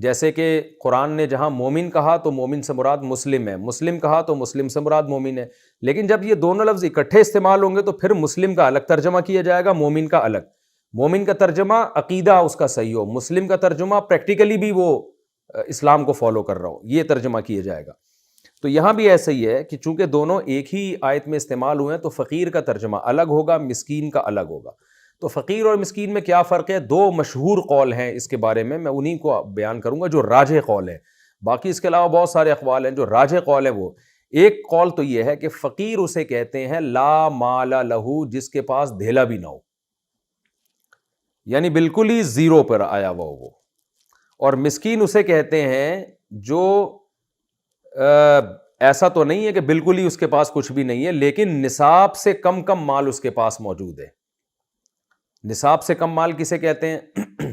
جیسے کہ قرآن نے جہاں مومن کہا تو مومن سے مراد مسلم ہے، مسلم کہا تو مسلم سے مراد مومن ہے، لیکن جب یہ دونوں لفظ اکٹھے استعمال ہوں گے تو پھر مسلم کا الگ ترجمہ کیا جائے گا، مومن کا الگ۔ مومن کا ترجمہ عقیدہ اس کا صحیح ہو، مسلم کا ترجمہ پریکٹیکلی بھی وہ اسلام کو فالو کر رہا ہو، یہ ترجمہ کیا جائے گا۔ تو یہاں بھی ایسا ہی ہے کہ چونکہ دونوں ایک ہی آیت میں استعمال ہوئے ہیں تو فقیر کا ترجمہ الگ ہوگا، مسکین کا الگ ہوگا۔ تو فقیر اور مسکین میں کیا فرق ہے؟ دو مشہور قول ہیں اس کے بارے میں انہی کو بیان کروں گا جو راجح قول ہے، باقی اس کے علاوہ بہت سارے اقوال ہیں۔ جو راجح قول ہے وہ ایک قول تو یہ ہے کہ فقیر اسے کہتے ہیں لا مال لہو، جس کے پاس دھیلا بھی نہ ہو، یعنی بالکل ہی زیرو پر آیا ہوا ہو وہ۔ اور مسکین اسے کہتے ہیں جو ایسا تو نہیں ہے کہ بالکل ہی اس کے پاس کچھ بھی نہیں ہے، لیکن نصاب سے کم کم مال اس کے پاس موجود ہے۔ نصاب سے کم مال کسے کہتے ہیں؟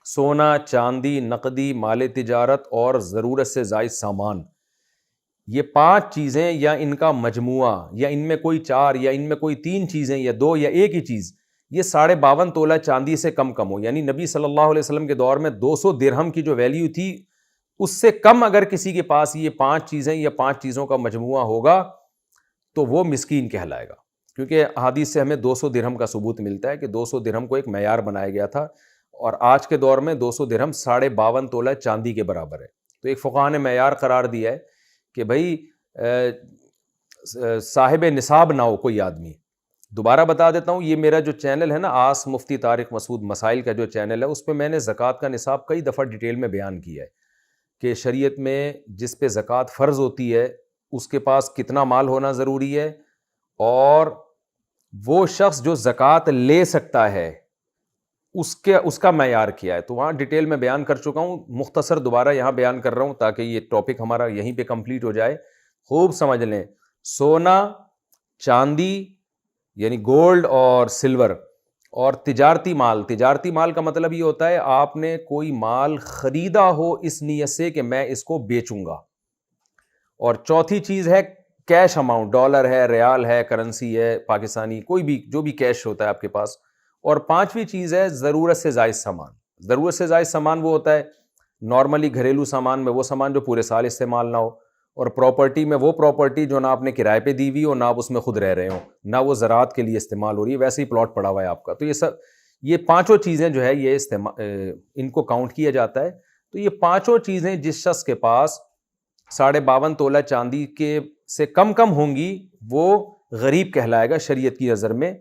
سونا، چاندی، نقدی، مال تجارت اور ضرورت سے زائد سامان، یہ 5 چیزیں یا ان کا مجموعہ یا ان میں کوئی 4 یا ان میں کوئی 3 چیزیں یا 2 یا ایک ہی چیز، یہ 52.5 تولہ چاندی سے کم ہو، یعنی نبی صلی اللہ علیہ وسلم کے دور میں 200 درہم کی جو ویلیو تھی اس سے کم اگر کسی کے پاس یہ 5 چیزیں یا 5 چیزوں کا مجموعہ ہوگا تو وہ مسکین کہلائے گا، کیونکہ احادیث سے ہمیں 200 درہم کا ثبوت ملتا ہے کہ 200 درہم کو ایک معیار بنایا گیا تھا، اور آج کے دور میں 200 درہم 52.5 تولہ چاندی کے برابر ہے۔ تو ایک فقہا نے معیار قرار دیا ہے کہ بھائی صاحب نصاب نہ ہو کوئی آدمی۔ دوبارہ بتا دیتا ہوں، یہ میرا جو چینل ہے نا آس مفتی طارق مسعود مسائل کا جو چینل ہے، اس پہ میں نے زکوٰۃ کا نصاب کئی دفعہ ڈیٹیل میں بیان کیا ہے کہ شریعت میں جس پہ زکوٰۃ فرض ہوتی ہے اس کے پاس کتنا مال ہونا ضروری ہے، اور وہ شخص جو زکوٰۃ لے سکتا ہے اس کا معیار کیا ہے۔ تو وہاں ڈیٹیل میں بیان کر چکا ہوں، مختصر دوبارہ یہاں بیان کر رہا ہوں تاکہ یہ ٹاپک ہمارا یہیں پہ کمپلیٹ ہو جائے۔ خوب سمجھ لیں، سونا، چاندی یعنی گولڈ اور سلور، اور تجارتی مال کا مطلب یہ ہوتا ہے آپ نے کوئی مال خریدا ہو اس نیت سے کہ میں اس کو بیچوں گا۔ اور چوتھی چیز ہے کیش اماؤنٹ، ڈالر ہے، ریال ہے، کرنسی ہے پاکستانی، کوئی بھی جو بھی کیش ہوتا ہے آپ کے پاس۔ اور 5ویں چیز ہے ضرورت سے زائد سامان۔ ضرورت سے زائد سامان وہ ہوتا ہے نارملی گھریلو سامان میں وہ سامان جو پورے سال استعمال نہ ہو، اور پراپرٹی میں وہ پراپرٹی جو نہ آپ نے کرائے پہ دی ہوئی ہو، نہ آپ اس میں خود رہ رہے ہو، نہ وہ زراعت کے لیے استعمال ہو رہی ہے، ویسے ہی پلاٹ پڑا ہوا ہے آپ کا۔ تو یہ 5 چیزیں جو ہے یہ ان کو کاؤنٹ کیا جاتا ہے۔ تو یہ 5 چیزیں جس شخص کے پاس 52.5 تولہ چاندی کے سے کم ہوں گی وہ غریب کہلائے گا شریعت کی نظر میں،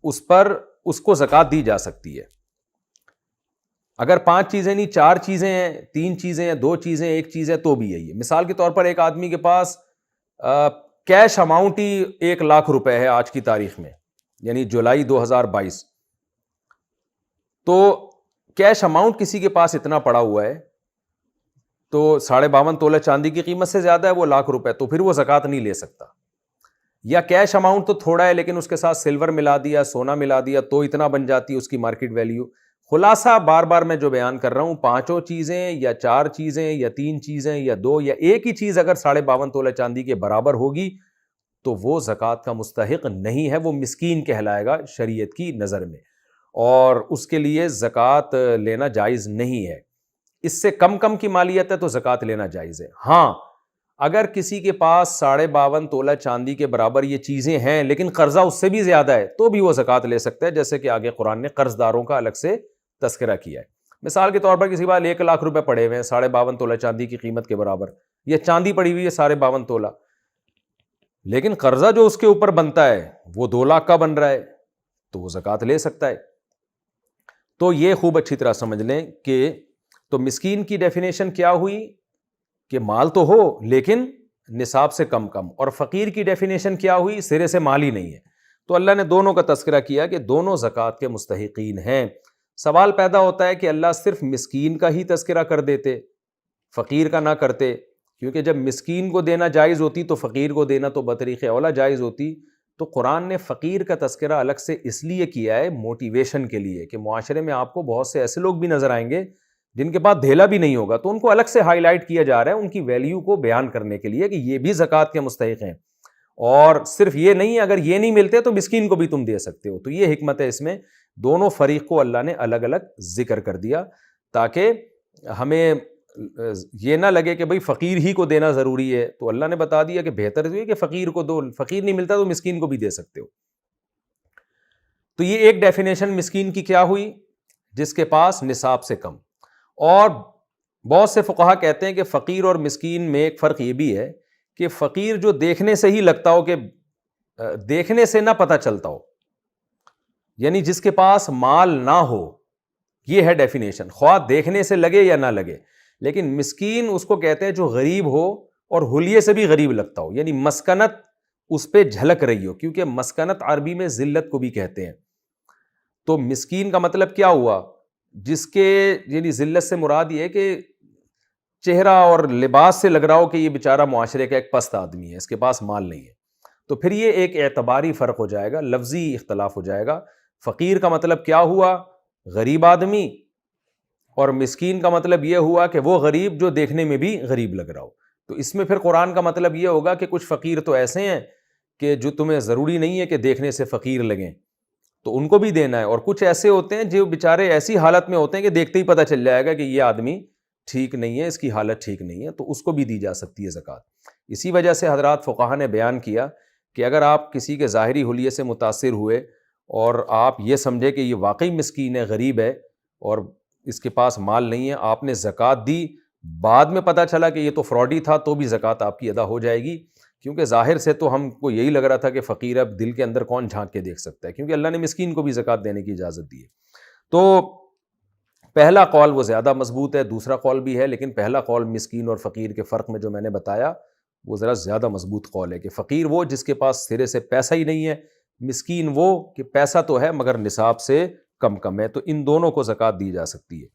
اس کو زکوٰۃ دی جا سکتی ہے۔ اگر 5 چیزیں نہیں، 4 چیزیں ہیں، 3 چیزیں ہیں، 2 چیزیں، 1 چیز ہے تو بھی یہی ہے۔ مثال کے طور پر ایک آدمی کے پاس کیش اماؤنٹ ہی 1 لاکھ روپے ہے آج کی تاریخ میں، یعنی جولائی 2022، تو کیش اماؤنٹ کسی کے پاس اتنا پڑا ہوا ہے تو 52.5 تولہ چاندی کی قیمت سے زیادہ ہے وہ 1 لاکھ روپے، تو پھر وہ زکوٰۃ نہیں لے سکتا۔ یا کیش اماؤنٹ تو تھوڑا ہے لیکن اس کے ساتھ سلور ملا دیا، سونا ملا دیا تو اتنا بن جاتی ہے اس کی مارکیٹ ویلیو۔ خلاصہ بار بار میں جو بیان کر رہا ہوں، 5 چیزیں یا 4 چیزیں یا 3 چیزیں یا 2 یا ایک ہی چیز اگر 52.5 تولہ چاندی کے برابر ہوگی تو وہ زکوٰۃ کا مستحق نہیں ہے، وہ مسکین کہلائے گا شریعت کی نظر میں، اور اس کے لیے زکوٰۃ لینا جائز نہیں ہے۔ اس سے کم کی مالیت ہے تو زکوٰۃ لینا جائز ہے۔ ہاں اگر کسی کے پاس 52.5 تولہ چاندی کے برابر یہ چیزیں ہیں لیکن قرضہ اس سے بھی زیادہ ہے تو بھی وہ زکوٰۃ لے سکتا ہے، جیسے کہ آگے قرآن نے قرض داروں کا الگ سے تذکرہ کیا ہے۔ مثال کے طور پر کسی پاس 1 لاکھ روپے پڑے ہوئے ہیں 52.5 تولہ چاندی کی قیمت کے برابر، یا چاندی پڑی ہوئی ہے 52.5 تولہ، لیکن قرضہ جو اس کے اوپر بنتا ہے وہ 2 لاکھ کا بن رہا ہے تو وہ زکوٰۃ لے سکتا ہے۔ تو یہ خوب اچھی طرح سمجھ لیں کہ تو مسکین کی ڈیفینیشن کیا ہوئی کہ مال تو ہو لیکن نصاب سے کم، اور فقیر کی ڈیفینیشن کیا ہوئی؟ سرے سے مال ہی نہیں ہے۔ تو اللہ نے دونوں کا تذکرہ کیا کہ دونوں زکوٰۃ کے مستحقین ہیں۔ سوال پیدا ہوتا ہے کہ اللہ صرف مسکین کا ہی تذکرہ کر دیتے، فقیر کا نہ کرتے، کیونکہ جب مسکین کو دینا جائز ہوتی تو فقیر کو دینا تو بطریق اولا جائز ہوتی۔ تو قرآن نے فقیر کا تذکرہ الگ سے اس لیے کیا ہے موٹیویشن کے لیے کہ معاشرے میں آپ کو بہت سے ایسے لوگ بھی نظر آئیں گے جن کے پاس دھیلا بھی نہیں ہوگا، تو ان کو الگ سے ہائی لائٹ کیا جا رہا ہے ان کی ویلیو کو بیان کرنے کے لیے کہ یہ بھی زکوٰۃ کے مستحق ہیں، اور صرف یہ نہیں، اگر یہ نہیں ملتے تو مسکین کو بھی تم دے سکتے ہو۔ تو یہ حکمت ہے اس میں، دونوں فریق کو اللہ نے الگ الگ ذکر کر دیا تاکہ ہمیں یہ نہ لگے کہ بھئی فقیر ہی کو دینا ضروری ہے، تو اللہ نے بتا دیا کہ بہتر یہ ہے کہ فقیر کو دو، فقیر نہیں ملتا تو مسکین کو بھی دے سکتے ہو۔ تو یہ ایک ڈیفینیشن مسکین کی کیا ہوئی؟ جس کے پاس نصاب سے کم۔ اور بہت سے فقہا کہتے ہیں کہ فقیر اور مسکین میں ایک فرق یہ بھی ہے کہ فقیر جو دیکھنے سے ہی لگتا ہو، کہ دیکھنے سے نہ پتہ چلتا ہو، یعنی جس کے پاس مال نہ ہو، یہ ہے ڈیفینیشن، خواہ دیکھنے سے لگے یا نہ لگے۔ لیکن مسکین اس کو کہتے ہیں جو غریب ہو اور حلیے سے بھی غریب لگتا ہو، یعنی مسکنت اس پہ جھلک رہی ہو، کیونکہ مسکنت عربی میں ذلت کو بھی کہتے ہیں۔ تو مسکین کا مطلب کیا ہوا؟ جس کے یعنی ذلت سے مراد یہ ہے کہ چہرہ اور لباس سے لگ رہا ہو کہ یہ بیچارہ معاشرے کا ایک پست آدمی ہے، اس کے پاس مال نہیں ہے۔ تو پھر یہ ایک اعتباری فرق ہو جائے گا، لفظی اختلاف ہو جائے گا۔ فقیر کا مطلب کیا ہوا؟ غریب آدمی، اور مسکین کا مطلب یہ ہوا کہ وہ غریب جو دیکھنے میں بھی غریب لگ رہا ہو۔ تو اس میں پھر قرآن کا مطلب یہ ہوگا کہ کچھ فقیر تو ایسے ہیں کہ جو تمہیں ضروری نہیں ہے کہ دیکھنے سے فقیر لگیں، تو ان کو بھی دینا ہے، اور کچھ ایسے ہوتے ہیں جو بیچارے ایسی حالت میں ہوتے ہیں کہ دیکھتے ہی پتہ چل جائے گا کہ یہ آدمی ٹھیک نہیں ہے، اس کی حالت ٹھیک نہیں ہے، تو اس کو بھی دی جا سکتی ہے زکوٰۃ۔ اسی وجہ سے حضرات فقہا نے بیان کیا کہ اگر آپ کسی کے ظاہری حلیے سے متاثر ہوئے اور آپ یہ سمجھے کہ یہ واقعی مسکین ہے، غریب ہے اور اس کے پاس مال نہیں ہے، آپ نے زکوٰۃ دی، بعد میں پتہ چلا کہ یہ تو فراڈی تھا، تو بھی زکوٰۃ آپ کی ادا ہو جائے گی، کیونکہ ظاہر سے تو ہم کو یہی لگ رہا تھا کہ فقیر، اب دل کے اندر کون جھانک کے دیکھ سکتا ہے، کیونکہ اللہ نے مسکین کو بھی زکوٰۃ دینے کی اجازت دی ہے۔ تو پہلا قول وہ زیادہ مضبوط ہے، دوسرا قول بھی ہے، لیکن پہلا قول مسکین اور فقیر کے فرق میں جو میں نے بتایا وہ ذرا زیادہ مضبوط قول ہے، کہ فقیر وہ جس کے پاس سرے سے پیسہ ہی نہیں ہے، مسکین وہ کہ پیسہ تو ہے مگر نصاب سے کم ہے۔ تو ان دونوں کو زکوٰۃ دی جا سکتی ہے۔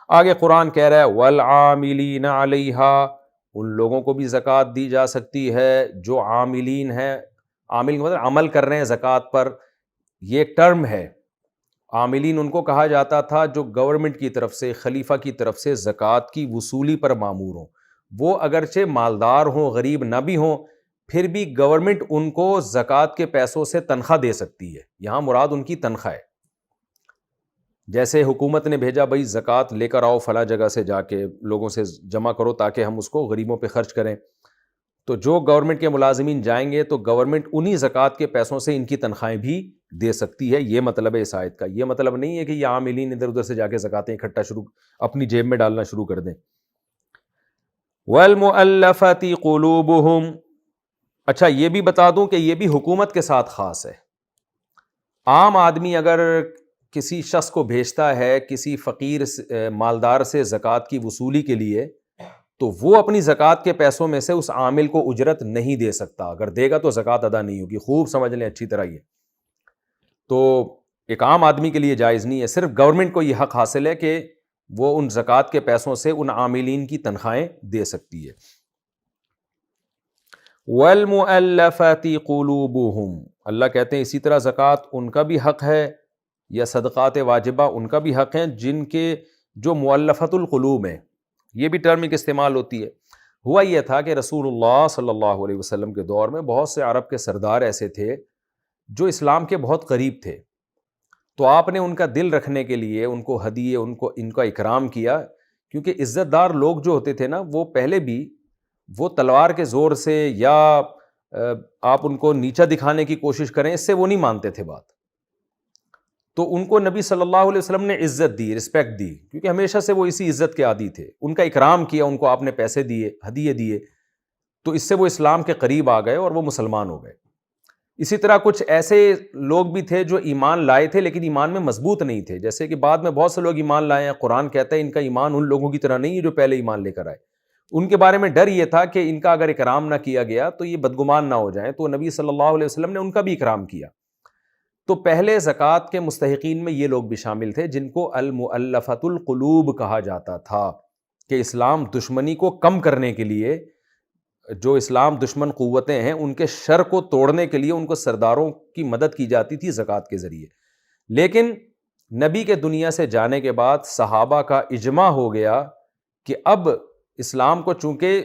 آگے قرآن کہہ رہا ہے والعاملین علیہا، ان لوگوں کو بھی زکوٰۃ دی جا سکتی ہے جو عاملین ہیں۔ عامل مطلب عمل کر رہے ہیں زکوٰۃ پر، یہ ایک ٹرم ہے۔ عاملین ان کو کہا جاتا تھا جو گورنمنٹ کی طرف سے، خلیفہ کی طرف سے زکوٰۃ کی وصولی پر مامور ہوں۔ وہ اگرچہ مالدار ہوں، غریب نہ بھی ہوں، پھر بھی گورنمنٹ ان کو زکوٰۃ کے پیسوں سے تنخواہ دے سکتی ہے۔ یہاں مراد ان کی تنخواہ ہے۔ جیسے حکومت نے بھیجا بھائی زکوٰۃ لے کر آؤ فلاں جگہ سے، جا کے لوگوں سے جمع کرو تاکہ ہم اس کو غریبوں پہ خرچ کریں، تو جو گورنمنٹ کے ملازمین جائیں گے تو گورنمنٹ انہی زکوٰۃ کے پیسوں سے ان کی تنخواہیں بھی دے سکتی ہے۔ یہ مطلب ہے اس آیت کا۔ یہ مطلب نہیں ہے کہ یہ عاملین ادھر ادھر سے جا کے زکوٰۃیں اکٹھا اپنی جیب میں ڈالنا شروع کر دیں۔ وَالْمُؤَلَّفَةِ قُلُوبُهُمْ، اچھا یہ بھی بتا دوں کہ یہ بھی حکومت کے ساتھ خاص ہے۔ عام آدمی اگر کسی شخص کو بھیجتا ہے کسی فقیر مالدار سے زکوٰۃ کی وصولی کے لیے، تو وہ اپنی زکوٰۃ کے پیسوں میں سے اس عامل کو اجرت نہیں دے سکتا، اگر دے گا تو زکوٰۃ ادا نہیں ہوگی۔ خوب سمجھ لیں اچھی طرح یہ، تو ایک عام آدمی کے لیے جائز نہیں ہے۔ صرف گورنمنٹ کو یہ حق حاصل ہے کہ وہ ان زکوٰۃ کے پیسوں سے ان عاملین کی تنخواہیں دے سکتی ہے۔ وَالْمُؤَلَّفَةِ قُلُوبُهُمْ، اللہ کہتے ہیں اسی طرح زکوٰۃ ان کا بھی حق ہے، یا صدقات واجبہ ان کا بھی حق ہیں جن کے جو مؤلفۃ القلوب ہیں۔ یہ بھی ٹرم ایک استعمال ہوتی ہے۔ ہوا یہ تھا کہ رسول اللہ صلی اللہ علیہ وسلم کے دور میں بہت سے عرب کے سردار ایسے تھے جو اسلام کے بہت قریب تھے، تو آپ نے ان کا دل رکھنے کے لیے ان کو ہدیے، ان کا اکرام کیا، کیونکہ عزت دار لوگ جو ہوتے تھے نا، وہ پہلے بھی وہ تلوار کے زور سے یا آپ ان کو نیچا دکھانے کی کوشش کریں، اس سے وہ نہیں مانتے تھے بات۔ تو ان کو نبی صلی اللہ علیہ وسلم نے عزت دی، رسپیکٹ دی، کیونکہ ہمیشہ سے وہ اسی عزت کے عادی تھے۔ ان کا اکرام کیا، ان کو آپ نے پیسے دیے، ہدیے دیے، تو اس سے وہ اسلام کے قریب آ گئے اور وہ مسلمان ہو گئے۔ اسی طرح کچھ ایسے لوگ بھی تھے جو ایمان لائے تھے لیکن ایمان میں مضبوط نہیں تھے، جیسے کہ بعد میں بہت سے لوگ ایمان لائے ہیں، قرآن کہتا ہے ان کا ایمان ان لوگوں کی طرح نہیں ہے جو پہلے ایمان لے کر آئے۔ ان کے بارے میں ڈر یہ تھا کہ ان کا اگر اکرام نہ کیا گیا تو یہ بدگمان نہ ہو جائیں، تو نبی صلی اللہ علیہ وسلم نے ان کا بھی اکرام کیا۔ تو پہلے زکوٰۃ کے مستحقین میں یہ لوگ بھی شامل تھے جن کو المؤلفۃ القلوب کہا جاتا تھا، کہ اسلام دشمنی کو کم کرنے کے لیے، جو اسلام دشمن قوتیں ہیں ان کے شر کو توڑنے کے لیے ان کو سرداروں کی مدد کی جاتی تھی زکوٰۃ کے ذریعے۔ لیکن نبی کے دنیا سے جانے کے بعد صحابہ کا اجماع ہو گیا کہ اب اسلام کو چونکہ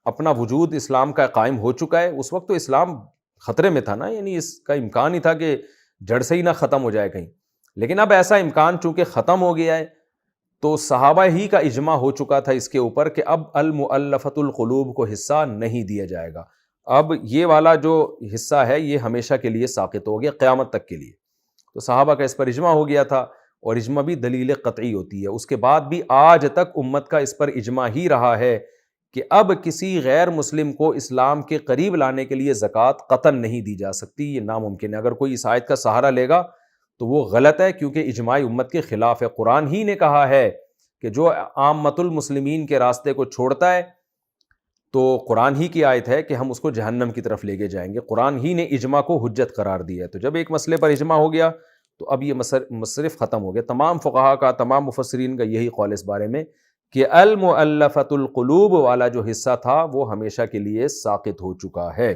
اپنا وجود اسلام کا قائم ہو چکا ہے، اس وقت تو اسلام خطرے میں تھا نا، یعنی اس کا امکان ہی تھا کہ جڑ سے ہی نہ ختم ہو جائے کہیں، لیکن اب ایسا امکان چونکہ ختم ہو گیا ہے، تو صحابہ ہی کا اجماع ہو چکا تھا اس کے اوپر کہ اب المؤلفۃ القلوب کو حصہ نہیں دیا جائے گا، اب یہ والا جو حصہ ہے یہ ہمیشہ کے لیے ساقط ہو گیا قیامت تک کے لیے۔ تو صحابہ کا اس پر اجماع ہو گیا تھا، اور اجماع بھی دلیل قطعی ہوتی ہے۔ اس کے بعد بھی آج تک امت کا اس پر اجماع ہی رہا ہے کہ اب کسی غیر مسلم کو اسلام کے قریب لانے کے لیے زکوٰۃ قطعاً نہیں دی جا سکتی، یہ ناممکن ہے۔ اگر کوئی اس آیت کا سہارا لے گا تو وہ غلط ہے، کیونکہ اجماع امت کے خلاف ہے۔ قرآن ہی نے کہا ہے کہ جو عامۃ المسلمین کے راستے کو چھوڑتا ہے تو قرآن ہی کی آیت ہے کہ ہم اس کو جہنم کی طرف لے کے جائیں گے۔ قرآن ہی نے اجماع کو حجت قرار دیا ہے۔ تو جب ایک مسئلے پر اجماع ہو گیا تو اب یہ مصرف ختم ہو گیا۔ تمام فقہا کا، تمام مفسرین کا یہی قول اس بارے میں کہ المؤلفۃ القلوب والا جو حصہ تھا وہ ہمیشہ کے لیے ساقط ہو چکا ہے۔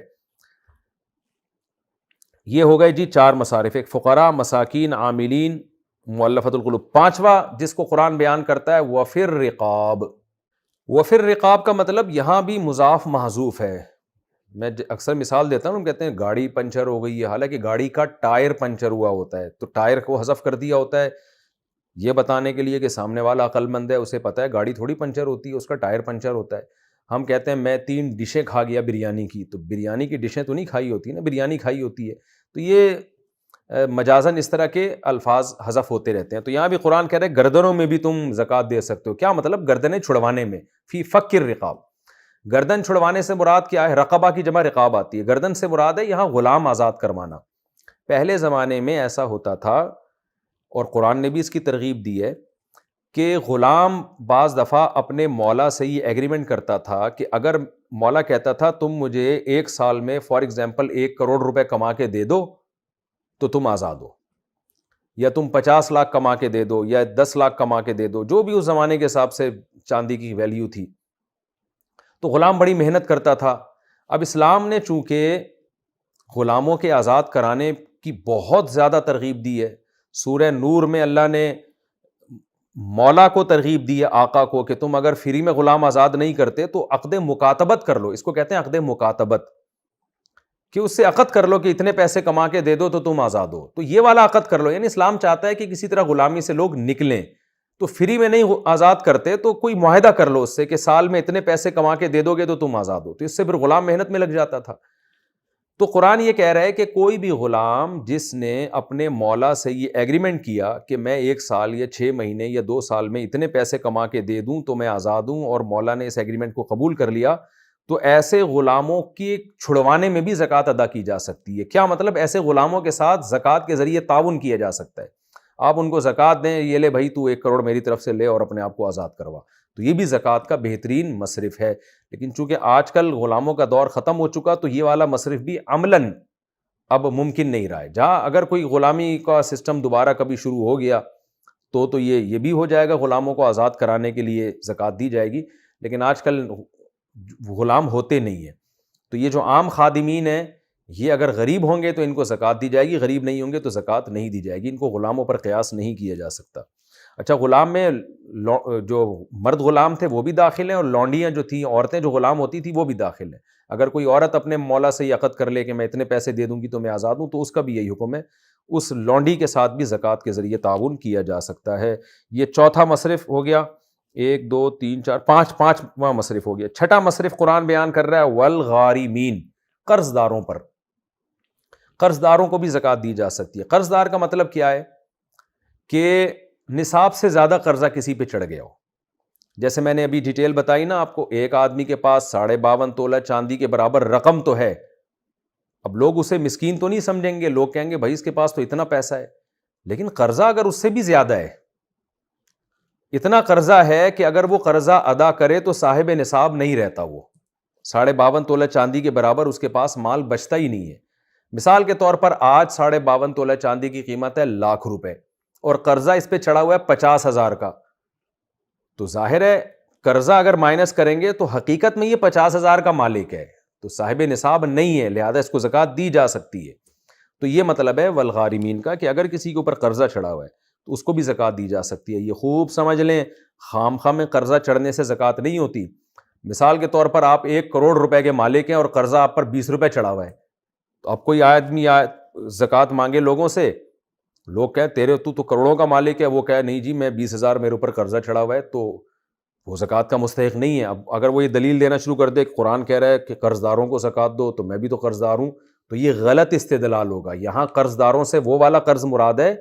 یہ ہو گئے جی 4 مصارف، ایک فقراء، مساکین، عاملین، مؤلفۃ القلوب۔ 5واں جس کو قرآن بیان کرتا ہے وفی الرقاب۔ وفی الرقاب کا مطلب یہاں بھی مضاف محذوف ہے۔ میں اکثر مثال دیتا ہوں، کہتے ہیں گاڑی پنچر ہو گئی ہے، حالانکہ گاڑی کا ٹائر پنچر ہوا ہوتا ہے، تو ٹائر کو حذف کر دیا ہوتا ہے یہ بتانے کے لیے کہ سامنے والا عقل مند ہے، اسے پتہ ہے گاڑی تھوڑی پنچر ہوتی ہے، اس کا ٹائر پنچر ہوتا ہے۔ ہم کہتے ہیں میں 3 ڈشیں کھا گیا بریانی کی، تو بریانی کی ڈشیں تو نہیں کھائی ہوتی نا، بریانی کھائی ہوتی ہے۔ تو یہ مجازاً اس طرح کے الفاظ حذف ہوتے رہتے ہیں۔ تو یہاں بھی قرآن کہہ رہے ہیں گردنوں میں بھی تم زکوٰۃ دے سکتے ہو۔ کیا مطلب؟ گردنیں چھڑوانے میں، فی فک الرقاب۔ گردن چھڑوانے سے مراد کیا ہے؟ رقبہ کی جمع رقاب آتی ہے، گردن سے مراد ہے یہاں غلام آزاد کروانا۔ پہلے زمانے میں ایسا ہوتا تھا، اور قرآن نے بھی اس کی ترغیب دی ہے کہ غلام بعض دفعہ اپنے مولا سے یہ ایگریمنٹ کرتا تھا کہ اگر مولا کہتا تھا تم مجھے 1 سال میں فار ایگزامپل 1 کروڑ روپے کما کے دے دو تو تم آزاد ہو، یا تم 50 لاکھ کما کے دے دو، یا 10 لاکھ کما کے دے دو، جو بھی اس زمانے کے حساب سے چاندی کی ویلیو تھی۔ تو غلام بڑی محنت کرتا تھا۔ اب اسلام نے چونکہ غلاموں کے آزاد کرانے کی بہت زیادہ ترغیب دی ہے، سورہ نور میں اللہ نے مولا کو ترغیب دی ہے، آقا کو، کہ تم اگر فری میں غلام آزاد نہیں کرتے تو عقد مکاتبت کر لو۔ اس کو کہتے ہیں عقد مکاتبت، کہ اس سے عقد کر لو کہ اتنے پیسے کما کے دے دو تو تم آزاد ہو۔ تو یہ والا عقد کر لو، یعنی اسلام چاہتا ہے کہ کسی طرح غلامی سے لوگ نکلیں، تو فری میں نہیں آزاد کرتے تو کوئی معاہدہ کر لو اس سے کہ سال میں اتنے پیسے کما کے دے دو گے تو تم آزاد ہو۔ تو اس سے پھر غلام محنت میں لگ جاتا تھا۔ تو قرآن یہ کہہ رہا ہے کہ کوئی بھی غلام جس نے اپنے مولا سے یہ ایگریمنٹ کیا کہ میں 1 سال یا 6 مہینے یا 2 سال میں اتنے پیسے کما کے دے دوں تو میں آزاد ہوں، اور مولا نے اس ایگریمنٹ کو قبول کر لیا، تو ایسے غلاموں کی چھڑوانے میں بھی زکوٰۃ ادا کی جا سکتی ہے۔ کیا مطلب؟ ایسے غلاموں کے ساتھ زکوٰۃ کے ذریعے تعاون کیا جا سکتا ہے۔ آپ ان کو زکوٰۃ دیں، یہ لے بھائی تو 1 کروڑ میری طرف سے لے اور اپنے آپ کو آزاد کروا، تو یہ بھی زکوٰۃ کا بہترین مصرف ہے۔ لیکن چونکہ آج کل غلاموں کا دور ختم ہو چکا تو یہ والا مصرف بھی عملاً اب ممکن نہیں رہا ہے۔ جہاں اگر کوئی غلامی کا سسٹم دوبارہ کبھی شروع ہو گیا تو یہ بھی ہو جائے گا، غلاموں کو آزاد کرانے کے لیے زکوٰۃ دی جائے گی، لیکن آج کل غلام ہوتے نہیں ہیں۔ تو یہ جو عام خادمین ہیں یہ اگر غریب ہوں گے تو ان کو زکوٰۃ دی جائے گی، غریب نہیں ہوں گے تو زکوٰۃ نہیں دی جائے گی، ان کو غلاموں پر قیاس نہیں کیا جا سکتا۔ اچھا، غلام میں جو مرد غلام تھے وہ بھی داخل ہیں، اور لونڈیاں جو تھیں، عورتیں جو غلام ہوتی تھیں وہ بھی داخل ہیں۔ اگر کوئی عورت اپنے مولا سے یہ عقد کر لے کہ میں اتنے پیسے دے دوں گی تو میں آزاد ہوں، تو اس کا بھی یہی حکم ہے، اس لونڈی کے ساتھ بھی زکوٰۃ کے ذریعے تعاون کیا جا سکتا ہے۔ یہ 4تھا مصرف ہو گیا، 1 2 3 4 5واں مصرف ہو گیا۔ 6واں مصرف قرآن بیان کر رہا ہے والغارمین، قرض داروں پر۔ قرض داروں کو بھی زکوٰۃ دی جا سکتی ہے۔ قرض دار کا مطلب کیا ہے؟ کہ نصاب سے زیادہ قرضہ کسی پہ چڑھ گیا ہو۔ جیسے میں نے ابھی ڈیٹیل بتائی نا آپ کو، ایک آدمی کے پاس 52.5 تولہ چاندی کے برابر رقم تو ہے، اب لوگ اسے مسکین تو نہیں سمجھیں گے، لوگ کہیں گے بھائی اس کے پاس تو اتنا پیسہ ہے، لیکن قرضہ اگر اس سے بھی زیادہ ہے، اتنا قرضہ ہے کہ اگر وہ قرضہ ادا کرے تو صاحب نصاب نہیں رہتا، وہ 52.5 تولہ چاندی کے برابر اس کے پاس مال بچتا ہی نہیں ہے۔ مثال کے طور پر آج 52.5 تولہ چاندی کی قیمت ہے 1,00,000 روپے، اور قرضہ اس پہ چڑھا ہوا ہے 50,000 کا، تو ظاہر ہے قرضہ اگر مائنس کریں گے تو حقیقت میں یہ 50,000 کا مالک ہے، تو صاحب نصاب نہیں ہے، لہذا اس کو زکوٰۃ دی جا سکتی ہے۔ تو یہ مطلب ہے والغارمین کا کہ اگر کسی کے اوپر قرضہ چڑھا ہوا ہے تو اس کو بھی زکوٰۃ دی جا سکتی ہے۔ یہ خوب سمجھ لیں، خام خواہ میں قرضہ چڑھنے سے زکوٰۃ نہیں ہوتی۔ مثال کے طور پر آپ 1 کروڑ روپے کے مالک ہیں اور قرضہ آپ پر 20 روپے چڑھا ہوا ہے، تو اب کوئی آدمی زکوٰۃ مانگے لوگوں سے لوگ کہیں تیرے تو کروڑوں کا مالک ہے، وہ کہے نہیں جی میں 20,000 میرے اوپر قرضہ چڑھا ہوا ہے، تو وہ زکوٰۃ کا مستحق نہیں ہے۔ اب اگر وہ یہ دلیل دینا شروع کر دے کہ قرآن کہہ رہا ہے کہ قرض داروں کو زکوٰۃ دو، تو میں بھی تو قرض دار ہوں، تو یہ غلط استدلال ہوگا۔ یہاں قرض داروں سے وہ والا قرض مراد ہے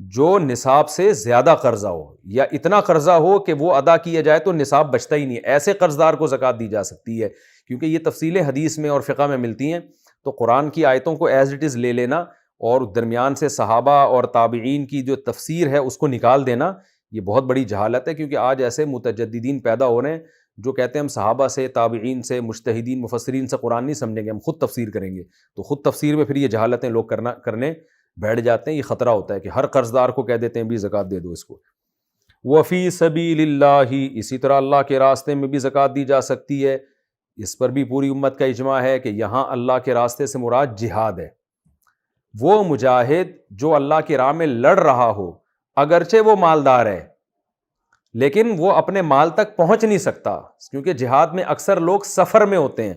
جو نصاب سے زیادہ قرضہ ہو، یا اتنا قرضہ ہو کہ وہ ادا کیا جائے تو نصاب بچتا ہی نہیں ہے، ایسے قرض دار کو زکوٰۃ دی جا سکتی ہے، کیونکہ یہ تفصیلیں حدیث میں اور فقہ میں ملتی ہیں۔ تو قرآن کی آیتوں کو ایز اٹ از لے لینا اور درمیان سے صحابہ اور تابعین کی جو تفسیر ہے اس کو نکال دینا، یہ بہت بڑی جہالت ہے، کیونکہ آج ایسے متجددین پیدا ہو رہے ہیں جو کہتے ہیں ہم صحابہ سے، تابعین سے، مجتہدین مفسرین سے قرآن نہیں سمجھیں گے، ہم خود تفسیر کریں گے۔ تو خود تفسیر میں پھر یہ جہالتیں لوگ کرنے بیٹھ جاتے ہیں، یہ خطرہ ہوتا ہے کہ ہر قرض دار کو کہہ دیتے ہیں بھی زکوٰۃ دے دو اس کو۔ وفی سبیل اللہ، اسی طرح اللہ کے راستے میں بھی زکوٰۃ دی جا سکتی ہے۔ اس پر بھی پوری امت کا اجماع ہے کہ یہاں اللہ کے راستے سے مراد جہاد ہے۔ وہ مجاہد جو اللہ کی راہ میں لڑ رہا ہو، اگرچہ وہ مالدار ہے لیکن وہ اپنے مال تک پہنچ نہیں سکتا، کیونکہ جہاد میں اکثر لوگ سفر میں ہوتے ہیں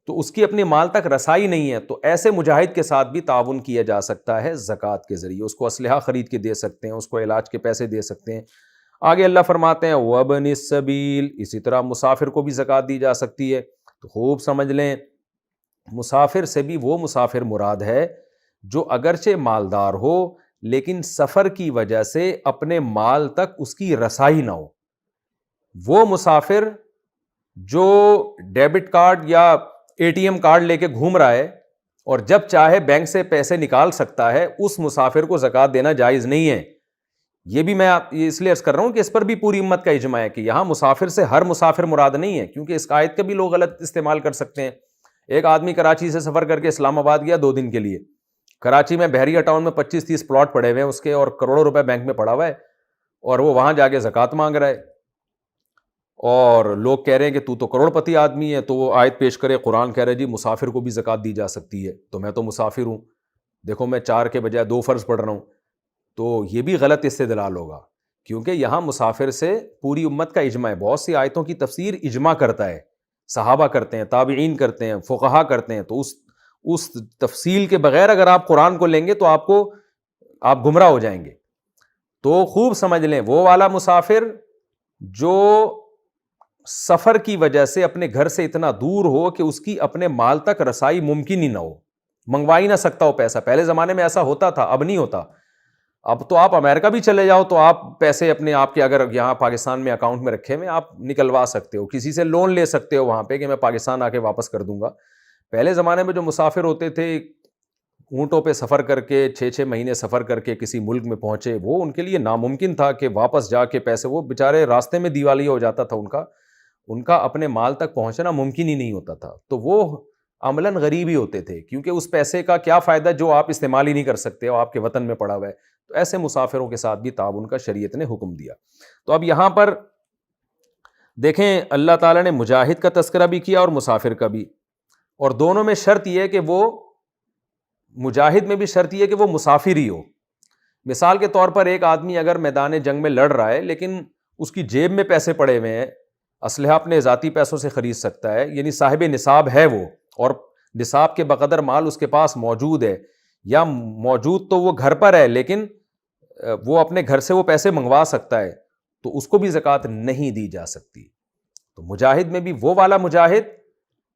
تو اس کی اپنی مال تک رسائی نہیں ہے، تو ایسے مجاہد کے ساتھ بھی تعاون کیا جا سکتا ہے زکوٰۃ کے ذریعے۔ اس کو اسلحہ خرید کے دے سکتے ہیں، اس کو علاج کے پیسے دے سکتے ہیں۔ آگے اللہ فرماتے ہیں وَابْنِ السَّبِيلِ، اسی طرح مسافر کو بھی زکوٰۃ دی جا سکتی ہے۔ تو خوب سمجھ لیں، مسافر سے بھی وہ مسافر مراد ہے جو اگرچہ مالدار ہو لیکن سفر کی وجہ سے اپنے مال تک اس کی رسائی نہ ہو۔ وہ مسافر جو ڈیبٹ کارڈ یا اے ٹی ایم کارڈ لے کے گھوم رہا ہے اور جب چاہے بینک سے پیسے نکال سکتا ہے، اس مسافر کو زکوٰۃ دینا جائز نہیں ہے۔ یہ بھی میں اس لیے عرض کر رہا ہوں کہ اس پر بھی پوری امت کا اجماع ہے کہ یہاں مسافر سے ہر مسافر مراد نہیں ہے، کیونکہ اس آیت کا بھی لوگ غلط استعمال کر سکتے ہیں۔ ایک آدمی کراچی سے سفر کر کے اسلام آباد گیا 2 دن کے لیے، کراچی میں بحریہ ٹاؤن میں 25-30 پلاٹ پڑے ہوئے ہیں اس کے، اور کروڑوں روپے بینک میں پڑا ہوا ہے، اور وہ وہاں جا کے زکوٰۃ مانگ رہا ہے، اور لوگ کہہ رہے ہیں کہ تو کروڑ پتی آدمی ہے، تو وہ آیت پیش کرے، قرآن کہہ رہے جی مسافر کو بھی زکوٰۃ دی جا سکتی ہے، تو میں تو مسافر ہوں، دیکھو میں 4 کے بجائے 2 فرض پڑھ رہا ہوں، تو یہ بھی غلط استدلال ہوگا، کیونکہ یہاں مسافر سے پوری امت کا اجماع ہے۔ بہت سی آیتوں کی تفسیر اجماع کرتا ہے، صحابہ کرتے ہیں، تابعین کرتے ہیں، فقہا کرتے ہیں، تو اس تفصیل کے بغیر اگر آپ قرآن کو لیں گے تو آپ گمراہ ہو جائیں گے۔ تو خوب سمجھ لیں، وہ والا مسافر جو سفر کی وجہ سے اپنے گھر سے اتنا دور ہو کہ اس کی اپنے مال تک رسائی ممکن ہی نہ ہو، منگوا ہی نہ سکتا ہو پیسہ۔ پہلے زمانے میں ایسا ہوتا تھا، اب نہیں ہوتا۔ اب تو آپ امریکہ بھی چلے جاؤ تو آپ پیسے اپنے آپ کے اگر یہاں پاکستان میں اکاؤنٹ میں رکھے ہوئے آپ نکلوا سکتے ہو، کسی سے لون لے سکتے ہو وہاں پہ کہ میں پاکستان آ کے واپس کر دوں گا۔ پہلے زمانے میں جو مسافر ہوتے تھے اونٹوں پہ سفر کر کے 6-6 مہینے سفر کر کے کسی ملک میں پہنچے، وہ ان کے لیے ناممکن تھا کہ واپس جا کے پیسے، وہ بیچارے راستے میں دیوالیہ ہو جاتا تھا، ان کا اپنے مال تک پہنچنا ممکن ہی نہیں ہوتا تھا، تو وہ عملاً غریب ہی ہوتے تھے، کیونکہ اس پیسے کا کیا فائدہ جو آپ استعمال ہی نہیں کر سکتے اور آپ کے وطن میں پڑا ہوا ہے۔ تو ایسے مسافروں کے ساتھ بھی تعاون کا شریعت نے حکم دیا۔ تو اب یہاں پر دیکھیں اللہ تعالیٰ نے مجاہد کا تذکرہ بھی کیا اور مسافر کا بھی، اور دونوں میں شرط یہ ہے کہ وہ مجاہد میں بھی شرط یہ ہے کہ وہ مسافر ہی ہو۔ مثال کے طور پر ایک آدمی اگر میدان جنگ میں لڑ رہا ہے لیکن اس کی جیب میں پیسے پڑے ہوئے ہیں، اسلحہ اپنے ذاتی پیسوں سے خرید سکتا ہے، یعنی صاحب نصاب ہے وہ، اور نصاب کے بقدر مال اس کے پاس موجود ہے، یا موجود تو وہ گھر پر ہے لیکن وہ اپنے گھر سے وہ پیسے منگوا سکتا ہے، تو اس کو بھی زکوٰۃ نہیں دی جا سکتی۔ تو مجاہد میں بھی وہ والا مجاہد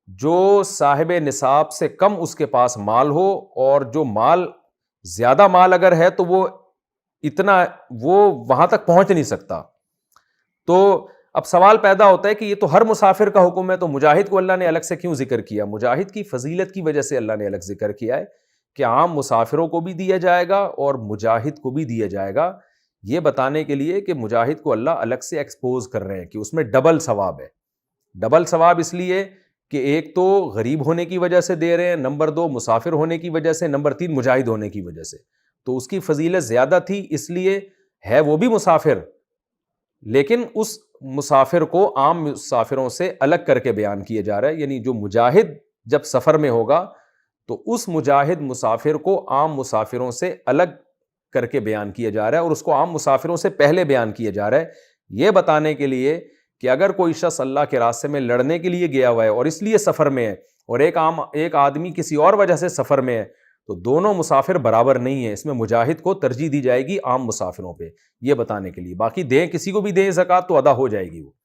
جو صاحب نصاب سے کم اس کے پاس مال ہو، اور جو مال زیادہ مال اگر ہے تو وہ وہاں تک پہنچ نہیں سکتا۔ تو اب سوال پیدا ہوتا ہے کہ یہ تو ہر مسافر کا حکم ہے، تو مجاہد کو اللہ نے الگ سے کیوں ذکر کیا؟ مجاہد کی فضیلت کی وجہ سے اللہ نے الگ ذکر کیا ہے کہ عام مسافروں کو بھی دیا جائے گا اور مجاہد کو بھی دیا جائے گا، یہ بتانے کے لیے کہ مجاہد کو اللہ الگ سے ایکسپوز کر رہے ہیں کہ اس میں ڈبل ثواب ہے۔ ڈبل ثواب اس لیے کہ ایک تو غریب ہونے کی وجہ سے دے رہے ہیں، نمبر 2 مسافر ہونے کی وجہ سے، نمبر 3 مجاہد ہونے کی وجہ سے، تو اس کی فضیلت زیادہ تھی، اس لیے ہے وہ بھی مسافر، لیکن اس مسافر کو عام مسافروں سے الگ کر کے بیان کیا جا رہا ہے۔ یعنی جو مجاہد جب سفر میں ہوگا تو اس مجاہد مسافر کو عام مسافروں سے الگ کر کے بیان کیا جا رہا ہے، اور اس کو عام مسافروں سے پہلے بیان کیا جا رہا ہے، یہ بتانے کے لیے کہ اگر کوئی شخص اللہ کے راستے میں لڑنے کے لیے گیا ہوا ہے اور اس لیے سفر میں ہے، اور ایک آدمی کسی اور وجہ سے سفر میں ہے، تو دونوں مسافر برابر نہیں ہیں، اس میں مجاہد کو ترجیح دی جائے گی عام مسافروں پہ، یہ بتانے کے لیے۔ باقی دیں کسی کو بھی دیں زکوٰۃ تو ادا ہو جائے گی وہ۔